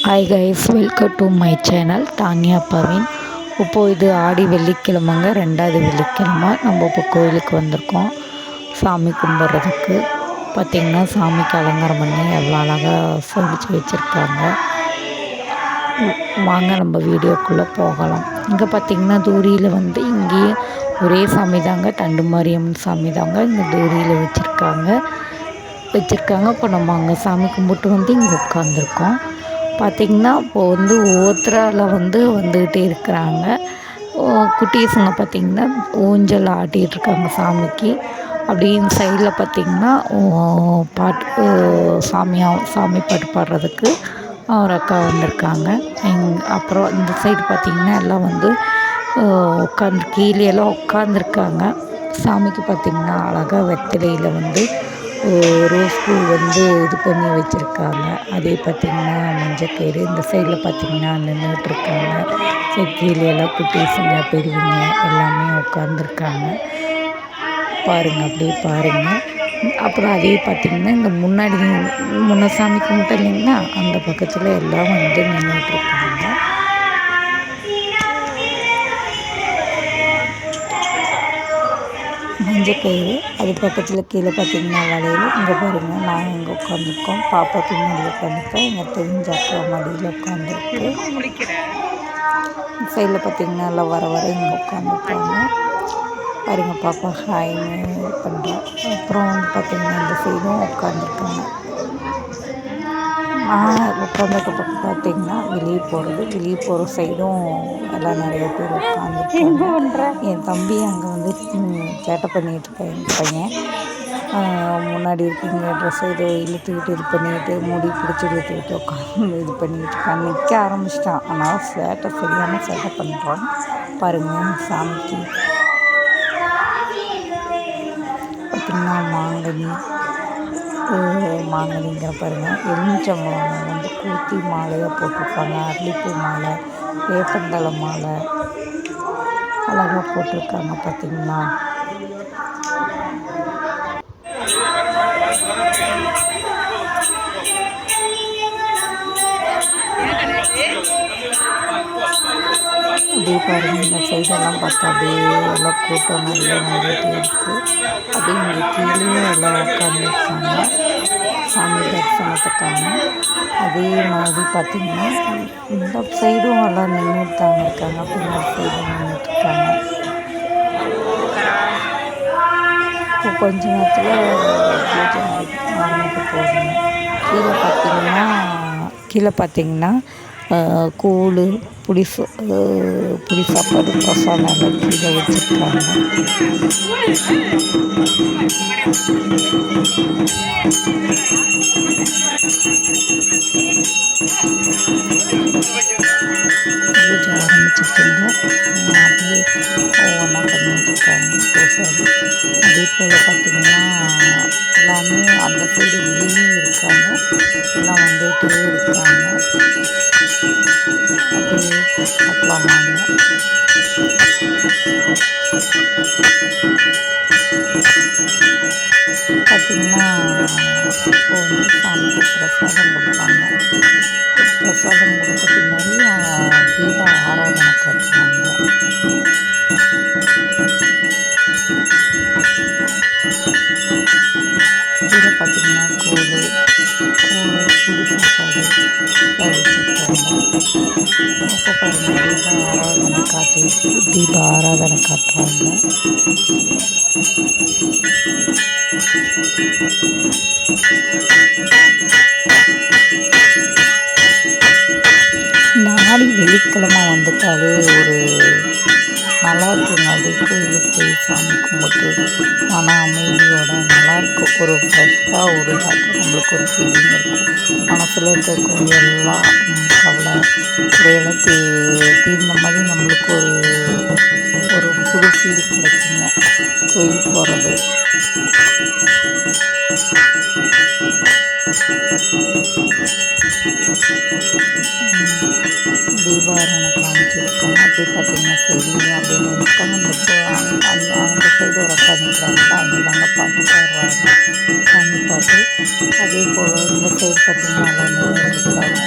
Hi guys, welcome to my channel Tania Paveen. இப்போது இது ஆடி வெள்ளிக்கிழமைங்க, 2வது வெள்ளிக்கிழமை. நம்ம இப்போ கோயிலுக்கு வந்திருக்கோம் சாமி கும்பிட்றதுக்கு. பார்த்திங்கன்னா சாமிக்கு அலங்காரம் பண்ணி எவ்வளோ அழகாக சமைச்சு வச்சுருக்காங்க. வாங்க நம்ம வீடியோக்குள்ளே போகலாம். இங்கே பார்த்திங்கன்னா தூரியில் இங்கேயும் ஒரே சாமி தாங்க, தண்டு மாரியம்மன் சாமி தாங்க இங்கே தூரியில் வச்சுருக்காங்க. இப்போ நம்ம அங்கே சாமி கும்பிட்டு இங்கே உட்காந்துருக்கோம். பார்த்திங்கன்னா இப்போது ஒவ்வொருத்தரால் வந்துக்கிட்டே இருக்கிறாங்க. குட்டீஸுங்க பார்த்திங்கன்னா ஊஞ்சல் ஆட்டிகிட்ருக்காங்க சாமிக்கு. அப்படின்னு சைடில் பார்த்திங்கன்னா பாட்டு சாமி பாட்டு பாடுறதுக்கு ஒரு அக்கா வந்திருக்காங்க. அப்புறம் இந்த சைடு பார்த்திங்கன்னா எல்லாம் உட்காந்து கீழேயெல்லாம் உட்காந்துருக்காங்க. சாமிக்கு பார்த்திங்கன்னா அழகாக வெத்தலையில் ரோஸ் பூ இது பண்ணி வச்சுருக்காங்க. அதே பார்த்திங்கன்னா மஞ்சக்கயிறு. இந்த சைடில் பார்த்திங்கன்னா நின்றுட்டுருக்காங்க. சரி, கீழேயெல்லாம் குட்டீஸுங்க பெரியவங்க எல்லாமே உட்காந்துருக்காங்க. பாருங்கள், அப்படியே பாருங்கள். அப்புறம் அதே பார்த்திங்கன்னா இந்த முன்ன சாமி கும்பிட்டு இல்லைங்களா, அந்த பக்கத்தில் எல்லாம் நின்றுட்டுருக்காங்க. மஞ்சக்கயிறு அது பக்கத்தில் கீழே பார்த்திங்கன்னா வளையல். இங்கே பாருங்கள், நாங்கள் இங்கே உட்காந்துருக்கோம். பாப்பா பின்னாடி உட்காந்துருக்கோம். எங்கள் தெரிஞ்ச அக்கா மடியில் உட்காந்துருக்கு. சைடில் பார்த்திங்கன்னா எல்லாம் வர இங்கே உட்காந்துருக்காங்க. பாருங்கள், பாப்பா ஹாய்னு இது பண்ணுறோம். அப்புறம் பார்த்திங்கன்னா இந்த சைடும் உட்காந்துருக்காங்க. நான் உட்காந்துருக்க பக்கம் பார்த்திங்கன்னா வெளியே போகிற சைடும் எல்லாம் நிறைய பேர் உட்காந்துருக்காங்க. என் தம்பி அங்கே சேட்டை பண்ணிகிட்ருக்கேன். என் பையன் முன்னாடி இருக்கீங்க ட்ரெஸ்ஸை இழுத்துக்கிட்டு இது பண்ணிக்கிட்டு முடி பிடிச்சி இழுத்துக்கிட்டு உட்காந்து இது பண்ணிகிட்ருக்கான். நிற்க ஆரம்பிச்சிட்டான். அதனால் சரியான சேட்டை பண்ணுறான். பாருங்கள், சாமிக்கு பார்த்திங்கன்னா மாங்கனிங்கிற பாருங்கள். எலுமிச்சம்பழம் கூத்தி மாலையாக போட்டிருப்பாங்க. அரளிப்பூ மாலை, வேப்பந்தழை மாலை அழகாக போட்டிருக்காங்க. பார்த்திங்கன்னா அப்படியே பாருங்கள், இந்த சைடெல்லாம் பார்த்தா அப்படியே எல்லாம் கூட்டம் நிறைய வந்துகிட்டே இருக்குது. அப்படியே இங்கே கீழே எல்லாம் உட்காந்துருக்காங்க சாமி தரிசனத்துக்கான. அதே மாதிரி பார்த்திங்கன்னா இந்த சைடும் எல்லாம் நின்றுட்டாங்க இருக்காங்க. பின்னாடி சைடும் நின்றுட்டுருக்காங்க. இப்போ கொஞ்ச நேரத்தில் பூஜை ஆரம்பிக்க போகுதுங்க. கீழே பார்த்திங்கன்னா கூழ், புளி சாப்பாடு, பிரசாதம் எல்லாம் கீழே வச்சுருக்காங்க. பூஜை ஆரம்பிச்சிருக்காங்க. அப்படியே ஒவ்வொன்றா பண்ணிட்டுருக்காங்க பிரசாதம். அதே போல் பார்த்திங்கன்னா எல்லாமே அந்த சைடு வெளியே இருக்காங்க. எல்லாம் வந்துகிட்டே இருக்காங்க. அப்படியே பார்க்கலாம் வாங்க. பார்த்திங்கன்னா இப்போ சாமிக்கு பிரசாதம் கொடுப்பாங்க. பிரசாதம் கொடுத்த பின்னாடி தீப ஆராதனை காட்டுவாங்க. கீழே பார்த்திங்கன்னா கூழ், புளி சாப்பாடு வச்சுருக்காங்க. இப்போ பாருங்கள், தீப ஆராதனை காட்டுறாங்க. ஆடி வெள்ளிக்கிழமை வந்துட்டாலே ஒரு நல்லா இருக்குங்க. அப்படியே கோயிலுக்கு போய் சாமி கும்பிட்டு மன அமைதியோட நல்லாயிருக்கும். ஒரு ஃப்ரெஷ்ஷாக ஒரு இதாட்டம் நம்மளுக்கு ஒரு ஃபீலிங் இருக்கும். மனசில் இருக்கக்கூடிய எல்லாம் கவலை இதையெல்லாம் தீர்ந்த மாதிரி நம்மளுக்கு ஒரு புது ஃபீல் கிடைக்குங்க கோயில் போகிறது. தீபாராதனை காமிச்சிருக்காங்க. அப்படி பார்த்திங்கன்னா சரிங்க அப்படின்னு நினைப்பாங்க. அந்த சைடு ஒரு அக்கா நிற்கிறாங்க. அவங்க தாங்க பாட்டு பாடுறாங்க, சாமி பாட்டு. அதே போல் இந்த சைடு பார்த்திங்கன்னா நல்லா நின்றுட்டுருக்காங்க.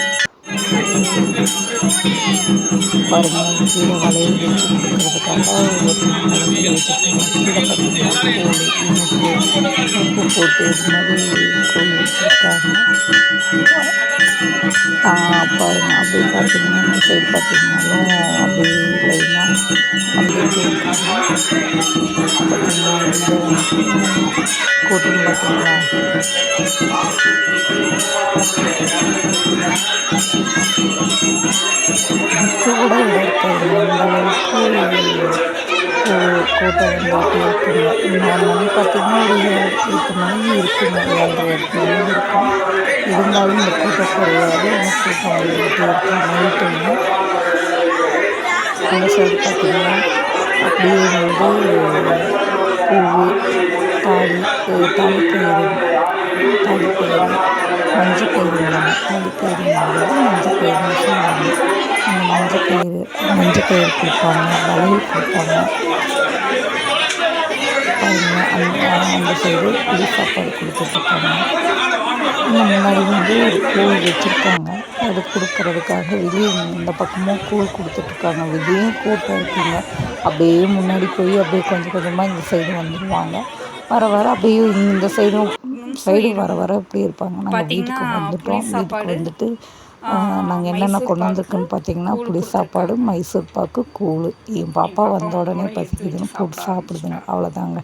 பாருங்கள் கீழே வளையல் வச்சு கொடுக்கறதுக்காக ஒருத்தவங்க வளையல் வச்சுருக்காங்க. கீழே பார்த்தீங்கன்னா கூழ், இனிப்பு, உப்பு போட்டு இது மாதிரி கூழ் வச்சுருக்காங்க. பாருங்கள் அப்படியே பார்த்தீங்கன்னா இந்த சைடு பார்த்தீங்கன்னாலும் அப்படியே லைனாக வந்துட்டு இருக்காங்க. பார்த்தீங்கன்னா இங்கே கூட்டம் பார்த்தீங்களா. நிற்க கூட இடம் இருக்காது, அந்தளவுக்கு கூட்டம் வந்துட்டு இருக்குங்க. இன்னொரு மணி பார்த்திங்கன்னா ஒரு 8 மணி இருக்குங்க, 7:30 8 மணி இருக்கும். இருந்தாலும் இந்த கூட்டம் குறையாது, ஆனால் கூட்டம் வந்துக்கிட்டே இருக்கும் நைட்டுங்க. அந்த சைடு பார்த்திங்கன்னா அப்படியே பூவு, தாலிக்கயிறு, தாலிக்கயிறு, மஞ்சக்கயிறுங்க, தாலிக்கயிறுங்கிறது மஞ்சக்கயிறுன்னு சொல்லுவாங்க. அந்த மஞ்சக்கயிறு கொடுப்பாங்க, வளையல் கொடுப்பாங்க. அந்த சைடு புளி சாப்பாடு கொடுத்துட்ருக்காங்க. முன்னாடி ஒரு கூழ் வச்சுருக்காங்க, அது கொடுக்கறதுக்காக வெளியே இந்த பக்கமும் கூழ் கொடுத்துட்ருக்காங்க. வெளியும் கூட்டம் இருக்குங்க. அப்படியே முன்னாடி போய் அப்படியே கொஞ்சம் கொஞ்சமாக இந்த சைடு வந்துடுவாங்க. வர வர அப்படியே இந்த சைடு வர வர இப்படி இருப்பாங்க. நாங்கள் வீட்டுக்கு வந்துட்டோம். வீட்டுக்கு வந்துட்டு நாங்கள் என்னென்ன கொண்டு வந்திருக்குன்னு பார்த்தீங்கன்னா புளி சாப்பாடு, மைசூர் பாக்கு, கூழ். என் பாப்பா வந்த உடனே பசிக்குதுன்னு போட்டு சாப்பிடுதுங்க. அவ்வளோதாங்க.